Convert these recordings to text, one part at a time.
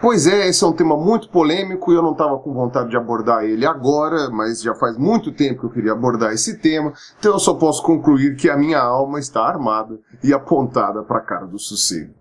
Pois é, esse é um tema muito polêmico e eu não estava com vontade de abordar ele agora, mas já faz muito tempo que eu queria abordar esse tema, então eu só posso concluir que a minha alma está armada e apontada para a cara do sossego.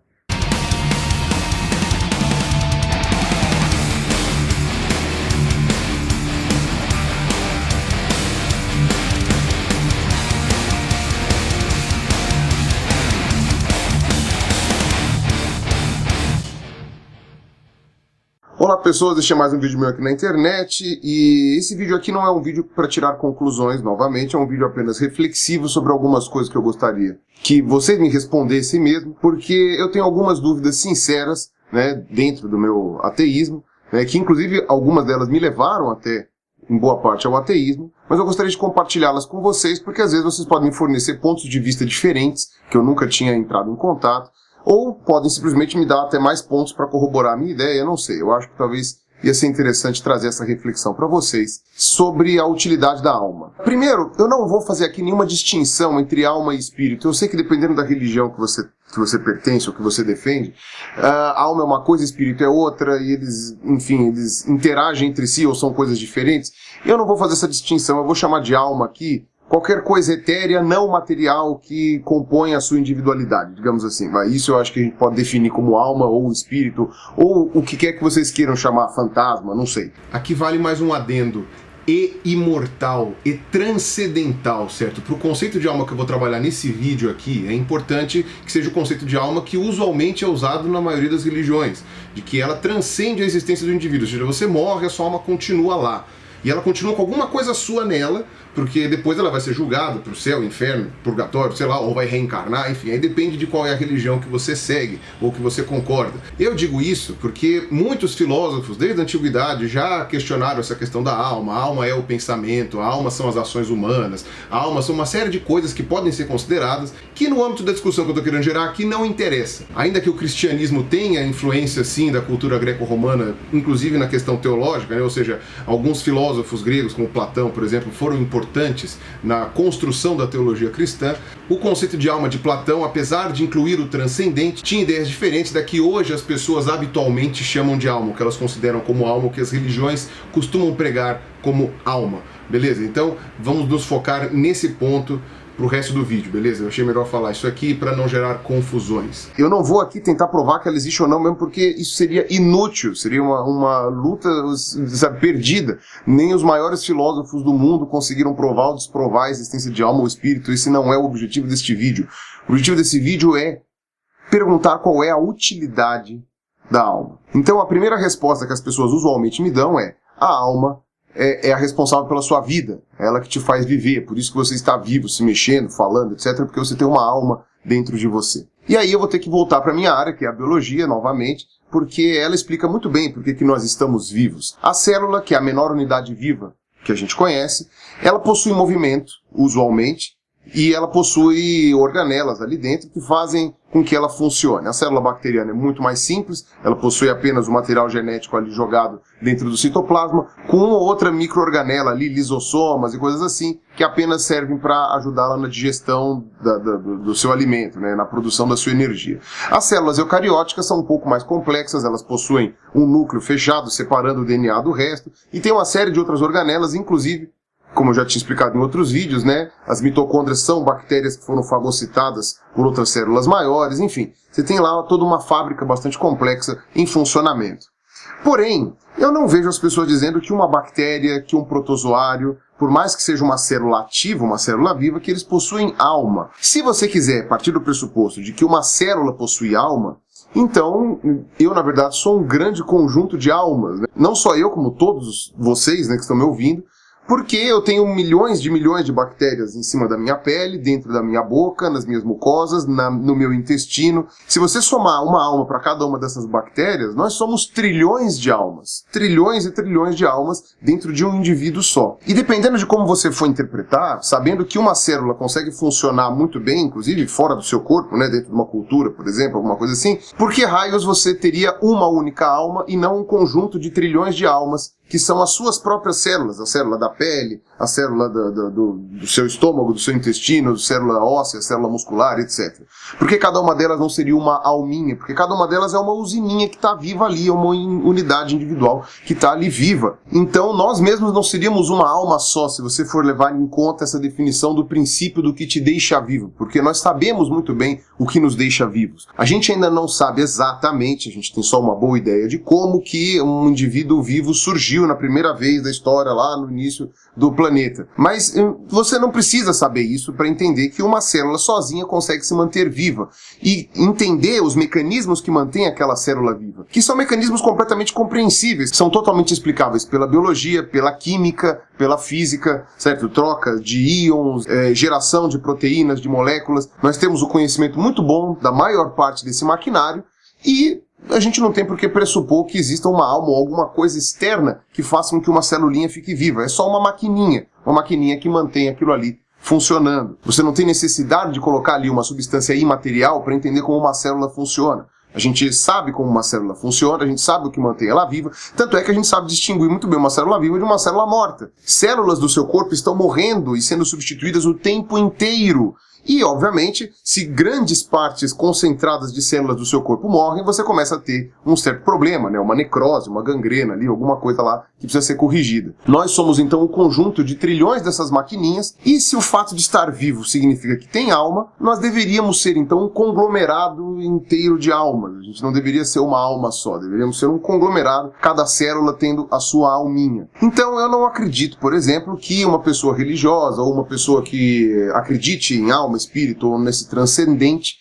Olá pessoas, este é mais um vídeo meu aqui na internet e esse vídeo aqui não é um vídeo para tirar conclusões novamente, é um vídeo apenas reflexivo sobre algumas coisas que eu gostaria que vocês me respondessem mesmo, porque eu tenho algumas dúvidas sinceras, né, dentro do meu ateísmo, né, que inclusive algumas delas me levaram até, em boa parte, ao ateísmo, mas eu gostaria de compartilhá-las com vocês, porque às vezes vocês podem me fornecer pontos de vista diferentes, que eu nunca tinha entrado em contato, ou podem simplesmente me dar até mais pontos para corroborar a minha ideia, eu não sei. Eu acho que talvez ia ser interessante trazer essa reflexão para vocês sobre a utilidade da alma. Primeiro, eu não vou fazer aqui nenhuma distinção entre alma e espírito. Eu sei que dependendo da religião que você pertence ou que você defende, a alma é uma coisa, espírito é outra, e eles, enfim, eles interagem entre si ou são coisas diferentes. Eu não vou fazer essa distinção, eu vou chamar de alma aqui qualquer coisa etérea, não material, que compõe a sua individualidade, digamos assim. Isso eu acho que a gente pode definir como alma, ou espírito, ou o que quer que vocês queiram chamar, fantasma, não sei. Aqui vale mais um adendo. E imortal, e transcendental, certo? Para o conceito de alma que eu vou trabalhar nesse vídeo aqui, é importante que seja o conceito de alma que usualmente é usado na maioria das religiões, de que ela transcende a existência do indivíduo, ou seja, você morre, a sua alma continua lá. E ela continua com alguma coisa sua nela, porque depois ela vai ser julgada para o céu, inferno, purgatório, sei lá, ou vai reencarnar, enfim, aí depende de qual é a religião que você segue, ou que você concorda. Eu digo isso porque muitos filósofos, desde a antiguidade, já questionaram essa questão da alma. A alma é o pensamento, a alma são as ações humanas, a alma são uma série de coisas que podem ser consideradas, que no âmbito da discussão que eu estou querendo gerar aqui não interessa. Ainda que o cristianismo tenha influência, sim, da cultura greco-romana, inclusive na questão teológica, né? Ou seja, alguns filósofos gregos, como Platão, por exemplo, foram importantes na construção da teologia cristã. O conceito de alma de Platão, apesar de incluir o transcendente, tinha ideias diferentes da que hoje as pessoas habitualmente chamam de alma, o que elas consideram como alma, o que as religiões costumam pregar como alma. Beleza? Então vamos nos focar nesse ponto pro resto do vídeo, beleza? Eu achei melhor falar isso aqui para não gerar confusões. Eu não vou aqui tentar provar que ela existe ou não, mesmo porque isso seria inútil, seria uma luta, sabe, perdida. Nem os maiores filósofos do mundo conseguiram provar ou desprovar a existência de alma ou espírito. Esse não é o objetivo deste vídeo. O objetivo desse vídeo é perguntar qual é a utilidade da alma. Então a primeira resposta que as pessoas usualmente me dão é: a alma é a responsável pela sua vida, é ela que te faz viver, por isso que você está vivo, se mexendo, falando, etc, porque você tem uma alma dentro de você. E aí eu vou ter que voltar para a minha área, que é a biologia, novamente, porque ela explica muito bem por que nós estamos vivos. A célula, que é a menor unidade viva que a gente conhece, ela possui movimento, usualmente, e ela possui organelas ali dentro que fazem com que ela funcione. A célula bacteriana é muito mais simples, ela possui apenas o material genético ali jogado dentro do citoplasma, com uma ou outra microorganela ali, lisossomas e coisas assim, que apenas servem para ajudá-la na digestão do seu alimento, né, na produção da sua energia. As células eucarióticas são um pouco mais complexas, elas possuem um núcleo fechado, separando o DNA do resto, e tem uma série de outras organelas, inclusive, como eu já tinha explicado em outros vídeos, né, as mitocôndrias são bactérias que foram fagocitadas por outras células maiores, enfim, você tem lá toda uma fábrica bastante complexa em funcionamento. Porém, eu não vejo as pessoas dizendo que uma bactéria, que um protozoário, por mais que seja uma célula ativa, uma célula viva, que eles possuem alma. Se você quiser partir do pressuposto de que uma célula possui alma, então eu, na verdade, sou um grande conjunto de almas, né? Não só eu, como todos vocês, né, que estão me ouvindo, porque eu tenho milhões de bactérias em cima da minha pele, dentro da minha boca, nas minhas mucosas, no meu intestino. Se você somar uma alma para cada uma dessas bactérias, nós somos trilhões de almas. Trilhões e trilhões de almas dentro de um indivíduo só. E dependendo de como você for interpretar, sabendo que uma célula consegue funcionar muito bem, inclusive fora do seu corpo, né, dentro de uma cultura, por exemplo, alguma coisa assim, por que raios você teria uma única alma e não um conjunto de trilhões de almas que são as suas próprias células, a célula da pele, a célula do seu estômago, do seu intestino, a célula óssea, a célula muscular, etc. Porque cada uma delas não seria uma alminha, porque cada uma delas é uma usininha que está viva ali, é uma unidade individual que está ali viva. Então nós mesmos não seríamos uma alma só, se você for levar em conta essa definição do princípio do que te deixa vivo, porque nós sabemos muito bem o que nos deixa vivos. A gente ainda não sabe exatamente, a gente tem só uma boa ideia de como que um indivíduo vivo surgiu na primeira vez da história, lá no início do planeta. Mas você não precisa saber isso para entender que uma célula sozinha consegue se manter viva e entender os mecanismos que mantêm aquela célula viva, que são mecanismos completamente compreensíveis, são totalmente explicáveis pela biologia, pela química, pela física, certo? Troca de íons, geração de proteínas, de moléculas. Nós temos o conhecimento muito bom da maior parte desse maquinário e a gente não tem por que pressupor que exista uma alma ou alguma coisa externa que faça com que uma celulinha fique viva. É só uma maquininha que mantém aquilo ali funcionando. Você não tem necessidade de colocar ali uma substância imaterial para entender como uma célula funciona. A gente sabe como uma célula funciona, a gente sabe o que mantém ela viva, tanto é que a gente sabe distinguir muito bem uma célula viva de uma célula morta. Células do seu corpo estão morrendo e sendo substituídas o tempo inteiro. E, obviamente, se grandes partes concentradas de células do seu corpo morrem, você começa a ter um certo problema, né? Uma necrose, uma gangrena ali, alguma coisa lá que precisa ser corrigida. Nós somos, então, um conjunto de trilhões dessas maquininhas, e se o fato de estar vivo significa que tem alma, nós deveríamos ser, então, um conglomerado inteiro de almas. A gente não deveria ser uma alma só, deveríamos ser um conglomerado, cada célula tendo a sua alminha. Então, eu não acredito, por exemplo, que uma pessoa religiosa ou uma pessoa que acredite em alma, espírito ou nesse transcendente,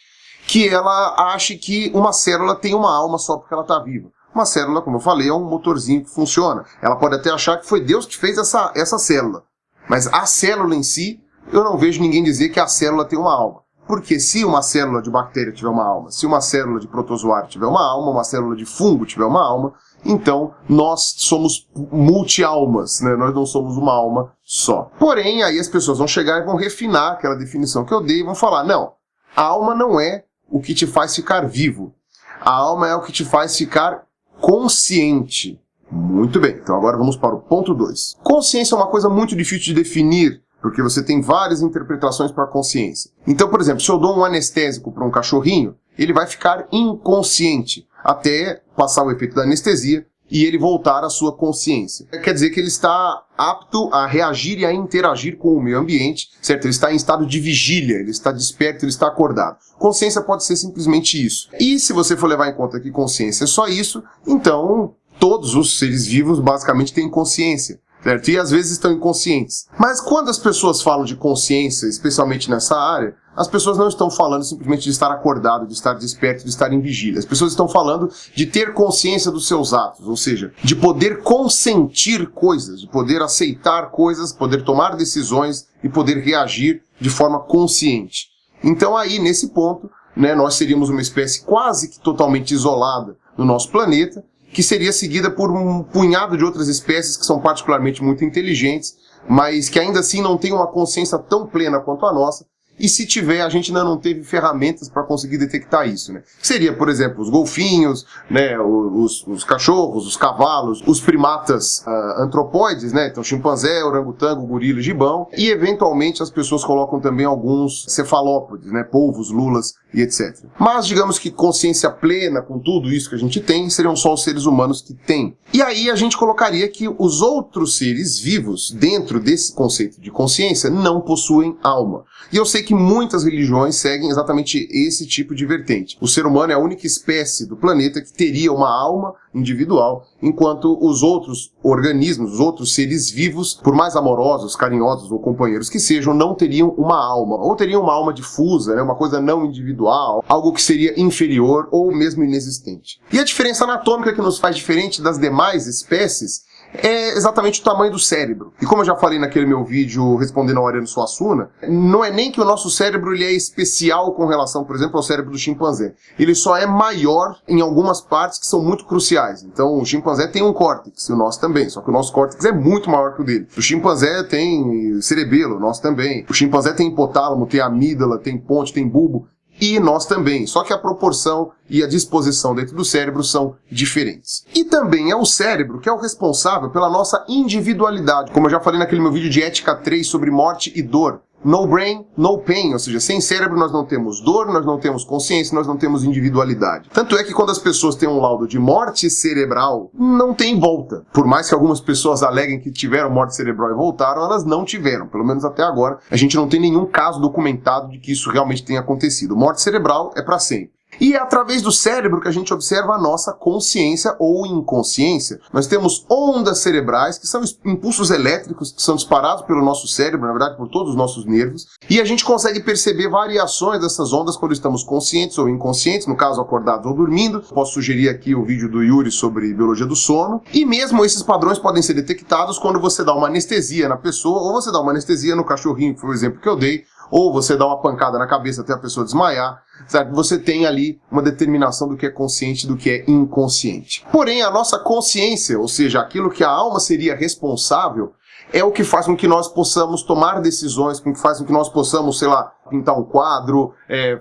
que ela ache que uma célula tem uma alma só porque ela está viva. Uma célula, como eu falei, é um motorzinho que funciona. Ela pode até achar que foi Deus que fez essa célula. Mas a célula em si, eu não vejo ninguém dizer que a célula tem uma alma. Porque se uma célula de bactéria tiver uma alma, se uma célula de protozoário tiver uma alma, uma célula de fungo tiver uma alma, então nós somos multi-almas, né? Nós não somos uma alma só. Porém, aí as pessoas vão chegar e vão refinar aquela definição que eu dei e vão falar, não, a alma não é o que te faz ficar vivo. A alma é o que te faz ficar consciente. Muito bem, então agora vamos para o ponto 2. Consciência é uma coisa muito difícil de definir, porque você tem várias interpretações para a consciência. Então, por exemplo, se eu dou um anestésico para um cachorrinho, ele vai ficar inconsciente até passar o efeito da anestesia e ele voltar à sua consciência. Quer dizer que ele está apto a reagir e a interagir com o meio ambiente, certo? Ele está em estado de vigília, ele está desperto, ele está acordado. Consciência pode ser simplesmente isso. E se você for levar em conta que consciência é só isso, então todos os seres vivos basicamente têm consciência, certo? E às vezes estão inconscientes. Mas quando as pessoas falam de consciência, especialmente nessa área, as pessoas não estão falando simplesmente de estar acordado, de estar desperto, de estar em vigília. As pessoas estão falando de ter consciência dos seus atos, ou seja, de poder consentir coisas, de poder aceitar coisas, poder tomar decisões e poder reagir de forma consciente. Então aí, nesse ponto, né, nós seríamos uma espécie quase que totalmente isolada no nosso planeta, que seria seguida por um punhado de outras espécies que são particularmente muito inteligentes, mas que ainda assim não têm uma consciência tão plena quanto a nossa, e se tiver, a gente ainda não teve ferramentas para conseguir detectar isso, né? Seria, por exemplo, os golfinhos, né, os cachorros, os cavalos, os primatas antropóides, né? Então, chimpanzé, orangotango, gorila, gibão, e eventualmente as pessoas colocam também alguns cefalópodes, né? Polvos, lulas e etc. Mas, digamos que consciência plena com tudo isso que a gente tem, seriam só os seres humanos que têm. E aí a gente colocaria que os outros seres vivos, dentro desse conceito de consciência, não possuem alma. E eu sei que muitas religiões seguem exatamente esse tipo de vertente. O ser humano é a única espécie do planeta que teria uma alma individual, enquanto os outros organismos, os outros seres vivos, por mais amorosos, carinhosos ou companheiros que sejam, não teriam uma alma, ou teriam uma alma difusa, né, uma coisa não individual, algo que seria inferior ou mesmo inexistente. E a diferença anatômica que nos faz diferente das demais espécies é exatamente o tamanho do cérebro. E como eu já falei naquele meu vídeo respondendo ao Ariano Suassuna, não é nem que o nosso cérebro ele é especial com relação, por exemplo, ao cérebro do chimpanzé. Ele só é maior em algumas partes que são muito cruciais. Então o chimpanzé tem um córtex, e o nosso também, só que o nosso córtex é muito maior que o dele. O chimpanzé tem cerebelo, o nosso também. O chimpanzé tem hipotálamo, tem amígdala, tem ponte, tem bulbo. e nós também, só que a proporção e a disposição dentro do cérebro são diferentes. E também é o cérebro que é o responsável pela nossa individualidade, como eu já falei naquele meu vídeo de Ética 3 sobre morte e dor. No brain, no pain, ou seja, sem cérebro nós não temos dor, nós não temos consciência, nós não temos individualidade. Tanto é que quando as pessoas têm um laudo de morte cerebral, não tem volta. Por mais que algumas pessoas aleguem que tiveram morte cerebral e voltaram, elas não tiveram. Pelo menos até agora, a gente não tem nenhum caso documentado de que isso realmente tenha acontecido. Morte cerebral é para sempre. E é através do cérebro que a gente observa a nossa consciência ou inconsciência. Nós temos ondas cerebrais, que são impulsos elétricos que são disparados pelo nosso cérebro, na verdade por todos os nossos nervos, e a gente consegue perceber variações dessas ondas quando estamos conscientes ou inconscientes, no caso acordados ou dormindo. Posso sugerir aqui o vídeo do Yuri sobre biologia do sono. E mesmo esses padrões podem ser detectados quando você dá uma anestesia na pessoa, ou você dá uma anestesia no cachorrinho, que foi o exemplo que eu dei, ou você dá uma pancada na cabeça até a pessoa desmaiar, certo? Você tem ali uma determinação do que é consciente e do que é inconsciente. Porém, a nossa consciência, ou seja, aquilo que a alma seria responsável, é o que faz com que nós possamos tomar decisões, que faz com que nós possamos, sei lá, pintar um quadro,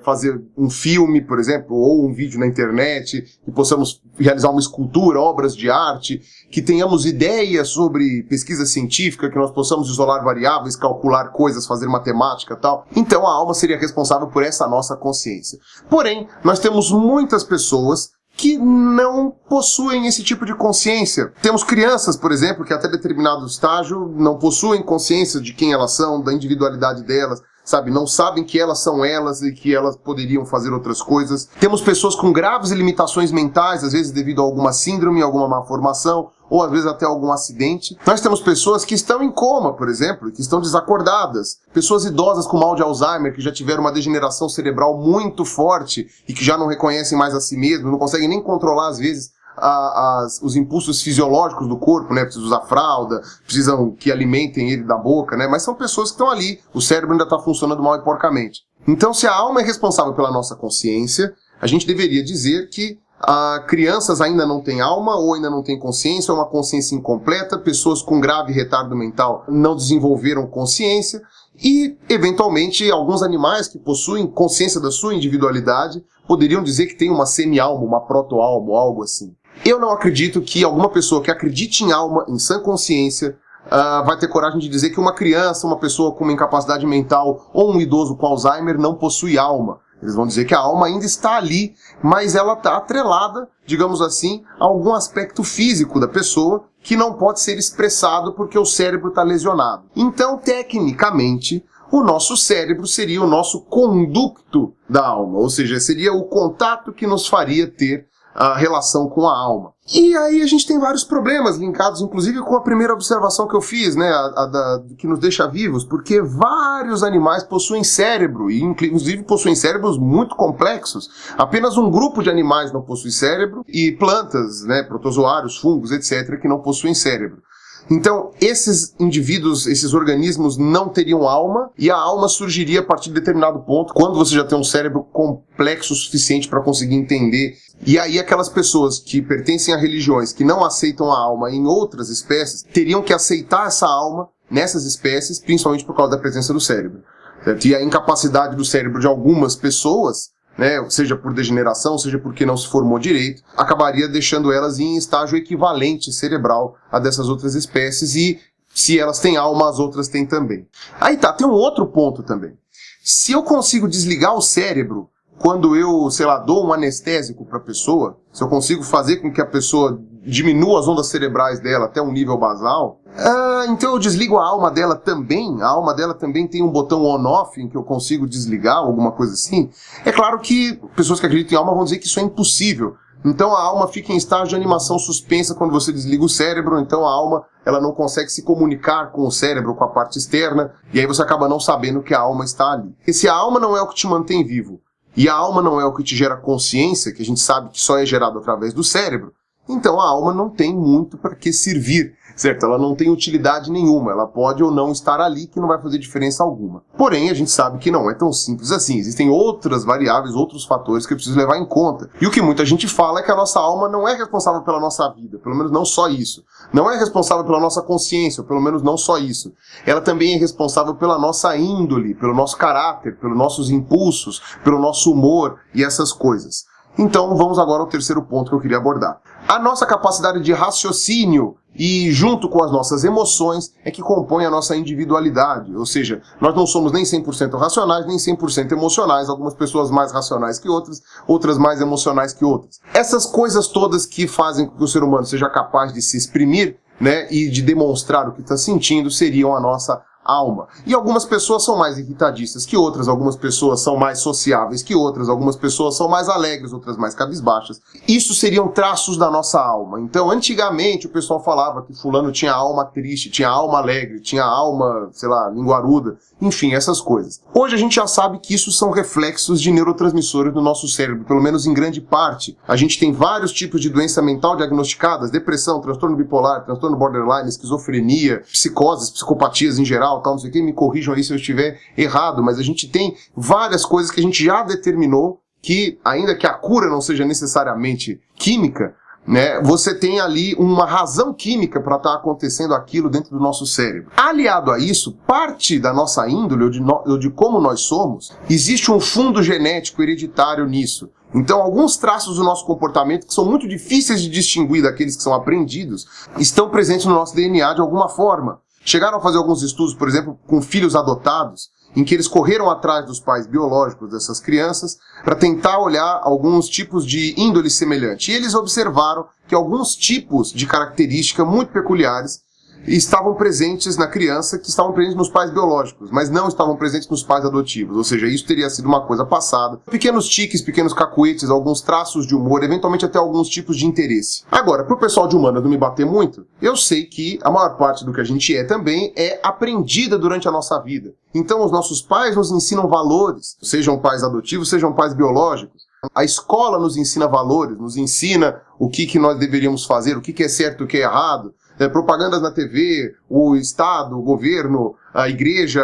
fazer um filme, por exemplo, ou um vídeo na internet, que possamos realizar uma escultura, obras de arte, que tenhamos ideias sobre pesquisa científica, que nós possamos isolar variáveis, calcular coisas, fazer matemática e tal. Então a alma seria responsável por essa nossa consciência. Porém, nós temos muitas pessoas que não possuem esse tipo de consciência. Temos crianças, por exemplo, que até determinado estágio não possuem consciência de quem elas são, da individualidade delas, sabe? Não sabem que elas são elas e que elas poderiam fazer outras coisas. Temos pessoas com graves limitações mentais, às vezes devido a alguma síndrome, alguma má formação, ou às vezes até algum acidente. Nós temos pessoas que estão em coma, por exemplo, que estão desacordadas. Pessoas idosas com mal de Alzheimer, que já tiveram uma degeneração cerebral muito forte e que já não reconhecem mais a si mesmos, não conseguem nem controlar, às vezes, os impulsos fisiológicos do corpo, né? Precisam usar fralda, precisam que alimentem ele da boca, né? Mas são pessoas que estão ali, o cérebro ainda está funcionando mal e porcamente. Então, se a alma é responsável pela nossa consciência, a gente deveria dizer que crianças ainda não têm alma ou ainda não têm consciência, ou uma consciência incompleta, pessoas com grave retardo mental não desenvolveram consciência, e, eventualmente, alguns animais que possuem consciência da sua individualidade poderiam dizer que tem uma semi-alma, uma proto-alma, algo assim. Eu não acredito que alguma pessoa que acredite em alma, em sã consciência, vai ter coragem de dizer que uma criança, uma pessoa com uma incapacidade mental ou um idoso com Alzheimer não possui alma. Eles vão dizer que a alma ainda está ali, mas ela está atrelada, digamos assim, a algum aspecto físico da pessoa que não pode ser expressado porque o cérebro está lesionado. Então, tecnicamente, o nosso cérebro seria o nosso conducto da alma, ou seja, seria o contato que nos faria ter a relação com a alma. E aí a gente tem vários problemas linkados, inclusive com a primeira observação que eu fiz, né, que nos deixa vivos, porque vários animais possuem cérebro, e inclusive possuem cérebros muito complexos. Apenas um grupo de animais não possui cérebro, e plantas, né, protozoários, fungos, etc., que não possuem cérebro. Então, esses indivíduos, esses organismos não teriam alma, e a alma surgiria a partir de determinado ponto, quando você já tem um cérebro complexo o suficiente para conseguir entender. E aí aquelas pessoas que pertencem a religiões que não aceitam a alma em outras espécies, teriam que aceitar essa alma nessas espécies, principalmente por causa da presença do cérebro. Certo? E a incapacidade do cérebro de algumas pessoas, né, seja por degeneração, seja porque não se formou direito, acabaria deixando elas em estágio equivalente cerebral a dessas outras espécies, e se elas têm alma, as outras têm também. Aí tá, tem um outro ponto também. Se eu consigo desligar o cérebro quando eu, sei lá, dou um anestésico para a pessoa, se eu consigo fazer com que a pessoa diminua as ondas cerebrais dela até um nível basal, então eu desligo a alma dela também. A alma dela também tem um botão on-off em que eu consigo desligar, alguma coisa assim. É claro que pessoas que acreditam em alma vão dizer que isso é impossível. Então a alma fica em estágio de animação suspensa quando você desliga o cérebro, então a alma ela não consegue se comunicar com o cérebro, com a parte externa, e aí você acaba não sabendo que a alma está ali. E se a alma não é o que te mantém vivo, e a alma não é o que te gera consciência, que a gente sabe que só é gerado através do cérebro, Então a alma não tem muito para que servir, certo? Ela não tem utilidade nenhuma, ela pode ou não estar ali, que não vai fazer diferença alguma. Porém, a gente sabe que não é tão simples assim, existem outras variáveis, outros fatores que eu preciso levar em conta. E o que muita gente fala é que a nossa alma não é responsável pela nossa vida, pelo menos não só isso. Não é responsável pela nossa consciência, ou pelo menos não só isso. Ela também é responsável pela nossa índole, pelo nosso caráter, pelos nossos impulsos, pelo nosso humor e essas coisas. Então vamos agora ao terceiro ponto que eu queria abordar. A nossa capacidade de raciocínio e junto com as nossas emoções é que compõe a nossa individualidade, ou seja, nós não somos nem 100% racionais, nem 100% emocionais, algumas pessoas mais racionais que outras, outras mais emocionais que outras. Essas coisas todas que fazem com que o ser humano seja capaz de se exprimir, né, e de demonstrar o que está sentindo seriam a nossa alma. E algumas pessoas são mais irritadistas que outras, algumas pessoas são mais sociáveis que outras, algumas pessoas são mais alegres, outras mais cabisbaixas. Isso seriam traços da nossa alma. Então, antigamente, o pessoal falava que fulano tinha alma triste, tinha alma alegre, tinha alma, sei lá, linguaruda, enfim, essas coisas. Hoje a gente já sabe que isso são reflexos de neurotransmissores do nosso cérebro, pelo menos em grande parte. A gente tem vários tipos de doença mental diagnosticadas, depressão, transtorno bipolar, transtorno borderline, esquizofrenia, psicoses, psicopatias em geral, tal, não sei o que, me corrijam aí se eu estiver errado, mas a gente tem várias coisas que a gente já determinou que, ainda que a cura não seja necessariamente química, né, você tem ali uma razão química para estar acontecendo aquilo dentro do nosso cérebro. Aliado a isso, parte da nossa índole, ou de como nós somos, existe um fundo genético hereditário nisso. Então, alguns traços do nosso comportamento, que são muito difíceis de distinguir daqueles que são aprendidos, estão presentes no nosso DNA de alguma forma. Chegaram a fazer alguns estudos, por exemplo, com filhos adotados, em que eles correram atrás dos pais biológicos dessas crianças para tentar olhar alguns tipos de índole semelhante. E eles observaram que alguns tipos de características muito peculiares estavam presentes na criança, que estavam presentes nos pais biológicos, mas não estavam presentes nos pais adotivos, ou seja, isso teria sido uma coisa passada. Pequenos tiques, pequenos cacuetes, alguns traços de humor, eventualmente até alguns tipos de interesse. Agora, para o pessoal de humanas não me bater muito, eu sei que a maior parte do que a gente é também é aprendida durante a nossa vida. Então os nossos pais nos ensinam valores, sejam pais adotivos, sejam pais biológicos. A escola nos ensina valores, nos ensina o que nós deveríamos fazer, o que é certo e o que é errado. Propagandas na TV, o Estado, o governo, a igreja,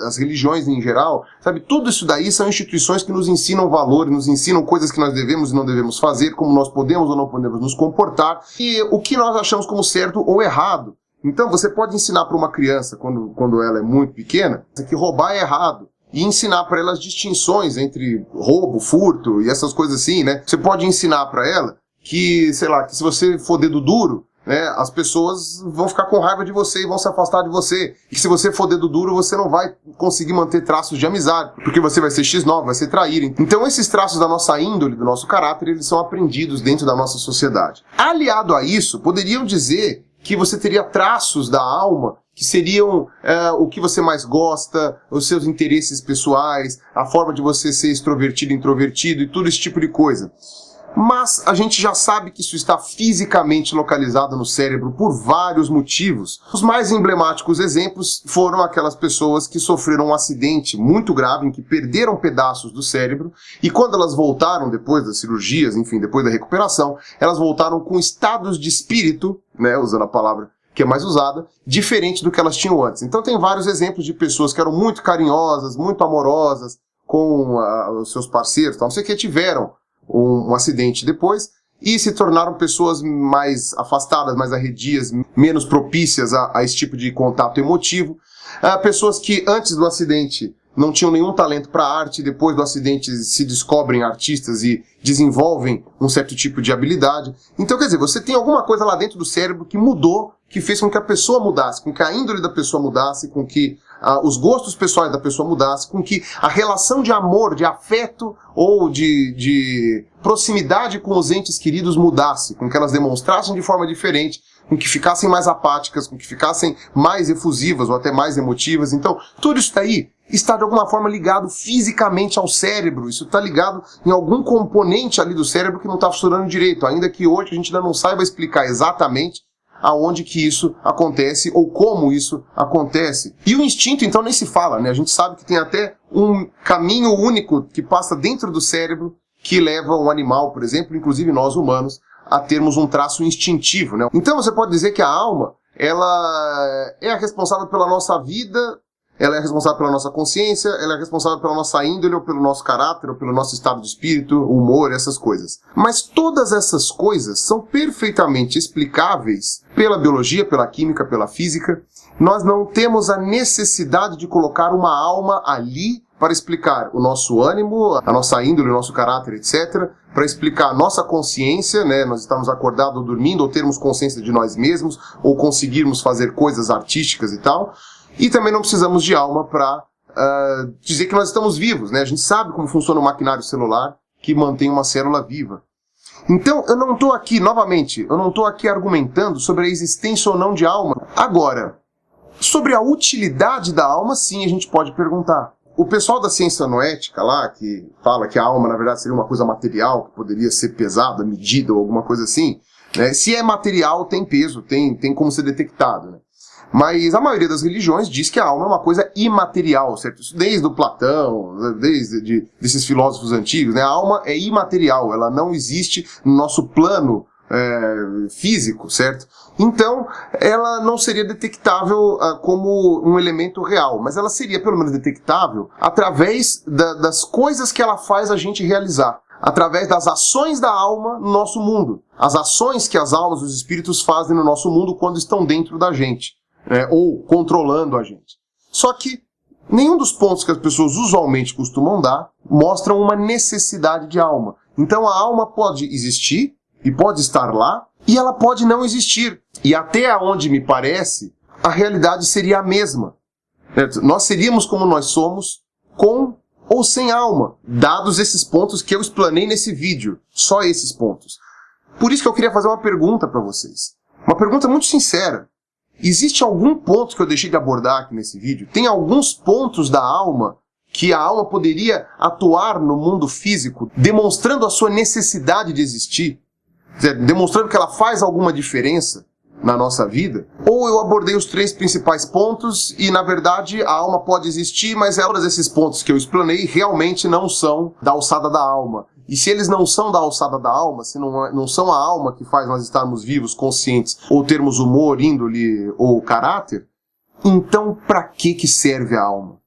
as religiões em geral, sabe? Tudo isso daí são instituições que nos ensinam valores, nos ensinam coisas que nós devemos e não devemos fazer, como nós podemos ou não podemos nos comportar, e o que nós achamos como certo ou errado. Então você pode ensinar para uma criança, quando ela é muito pequena, que roubar é errado. E ensinar para ela as distinções entre roubo, furto e essas coisas assim, né? Você pode ensinar para ela que, sei lá, que se você for dedo duro, né, as pessoas vão ficar com raiva de você e vão se afastar de você. E que se você for dedo duro, você não vai conseguir manter traços de amizade, porque você vai ser X9, vai ser traíra. Então esses traços da nossa índole, do nosso caráter, eles são aprendidos dentro da nossa sociedade. Aliado a isso, poderiam dizer que você teria traços da alma que seriam o que você mais gosta, os seus interesses pessoais, a forma de você ser extrovertido, introvertido e todo esse tipo de coisa. Mas a gente já sabe que isso está fisicamente localizado no cérebro por vários motivos. Os mais emblemáticos exemplos foram aquelas pessoas que sofreram um acidente muito grave, em que perderam pedaços do cérebro, e quando elas voltaram depois das cirurgias, enfim, depois da recuperação, elas voltaram com estados de espírito, né, usando a palavra que é mais usada, diferente do que elas tinham antes. Então tem vários exemplos de pessoas que eram muito carinhosas, muito amorosas com os seus parceiros, não sei o que, tiveram um acidente depois e se tornaram pessoas mais afastadas, mais arredias, menos propícias a esse tipo de contato emotivo. Pessoas que antes do acidente não tinham nenhum talento para arte, depois do acidente se descobrem artistas e desenvolvem um certo tipo de habilidade. Então, quer dizer, você tem alguma coisa lá dentro do cérebro que mudou, que fez com que a pessoa mudasse, com que a índole da pessoa mudasse, com que os gostos pessoais da pessoa mudassem, com que a relação de amor, de afeto ou de proximidade com os entes queridos mudasse, com que elas demonstrassem de forma diferente, com que ficassem mais apáticas, com que ficassem mais efusivas ou até mais emotivas. Então, tudo isso daí está de alguma forma ligado fisicamente ao cérebro, isso está ligado em algum componente ali do cérebro que não está funcionando direito, ainda que hoje a gente ainda não saiba explicar exatamente aonde que isso acontece ou como isso acontece. E o instinto, então, nem se fala, né? A gente sabe que tem até um caminho único que passa dentro do cérebro que leva um animal, por exemplo, inclusive nós humanos, a termos um traço instintivo, né? Então você pode dizer que a alma, ela é a responsável pela nossa vida, ela é responsável pela nossa consciência, ela é responsável pela nossa índole, ou pelo nosso caráter, ou pelo nosso estado de espírito, humor, essas coisas. Mas todas essas coisas são perfeitamente explicáveis pela biologia, pela química, pela física. Nós não temos a necessidade de colocar uma alma ali para explicar o nosso ânimo, a nossa índole, o nosso caráter, etc., para explicar a nossa consciência, né, nós estamos acordados ou dormindo, ou termos consciência de nós mesmos, ou conseguirmos fazer coisas artísticas e tal. E também não precisamos de alma para dizer que nós estamos vivos, né? A gente sabe como funciona o maquinário celular que mantém uma célula viva. Então, eu não estou aqui, novamente, eu não estou aqui argumentando sobre a existência ou não de alma. Agora, sobre a utilidade da alma, sim, a gente pode perguntar. O pessoal da ciência noética lá, que fala que a alma, na verdade, seria uma coisa material, que poderia ser pesada, medida ou alguma coisa assim, né? Se é material, tem peso, tem como ser detectado, né? Mas a maioria das religiões diz que a alma é uma coisa imaterial, certo? Desde o Platão, desde desses filósofos antigos, né? A alma é imaterial, ela não existe no nosso plano físico, certo? Então, ela não seria detectável como um elemento real, mas ela seria pelo menos detectável através das coisas que ela faz a gente realizar, através das ações da alma no nosso mundo, as ações que as almas, os espíritos fazem no nosso mundo quando estão dentro da gente. Ou controlando a gente. Só que nenhum dos pontos que as pessoas usualmente costumam dar mostram uma necessidade de alma. Então a alma pode existir e pode estar lá, e ela pode não existir. E até onde me parece, a realidade seria a mesma. Nós seríamos como nós somos, com ou sem alma, dados esses pontos que eu explanei nesse vídeo. Só esses pontos. Por isso que eu queria fazer uma pergunta para vocês. Uma pergunta muito sincera. Existe algum ponto que eu deixei de abordar aqui nesse vídeo? Tem alguns pontos da alma que a alma poderia atuar no mundo físico, demonstrando a sua necessidade de existir? Demonstrando que ela faz alguma diferença na nossa vida? Ou eu abordei os 3 principais pontos e, na verdade, a alma pode existir, mas todos esses pontos que eu explanei realmente não são da alçada da alma. E se eles não são da alçada da alma, se não são a alma que faz nós estarmos vivos, conscientes, ou termos humor, índole ou caráter, então para que serve a alma?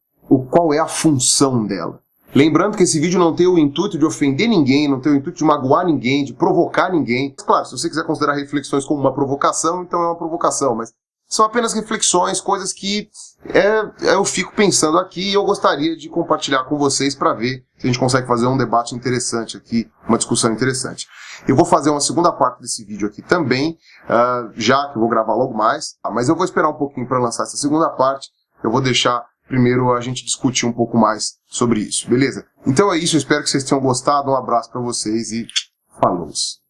Qual é a função dela? Lembrando que esse vídeo não tem o intuito de ofender ninguém, não tem o intuito de magoar ninguém, de provocar ninguém. Claro, se você quiser considerar reflexões como uma provocação, então é uma provocação, mas são apenas reflexões, coisas que eu fico pensando aqui e eu gostaria de compartilhar com vocês para ver se a gente consegue fazer um debate interessante aqui, uma discussão interessante. Eu vou fazer uma segunda parte desse vídeo aqui também, já que eu vou gravar logo mais, mas eu vou esperar um pouquinho para lançar essa segunda parte. Eu vou deixar primeiro a gente discutir um pouco mais sobre isso, beleza? Então é isso, eu espero que vocês tenham gostado, um abraço para vocês e falou!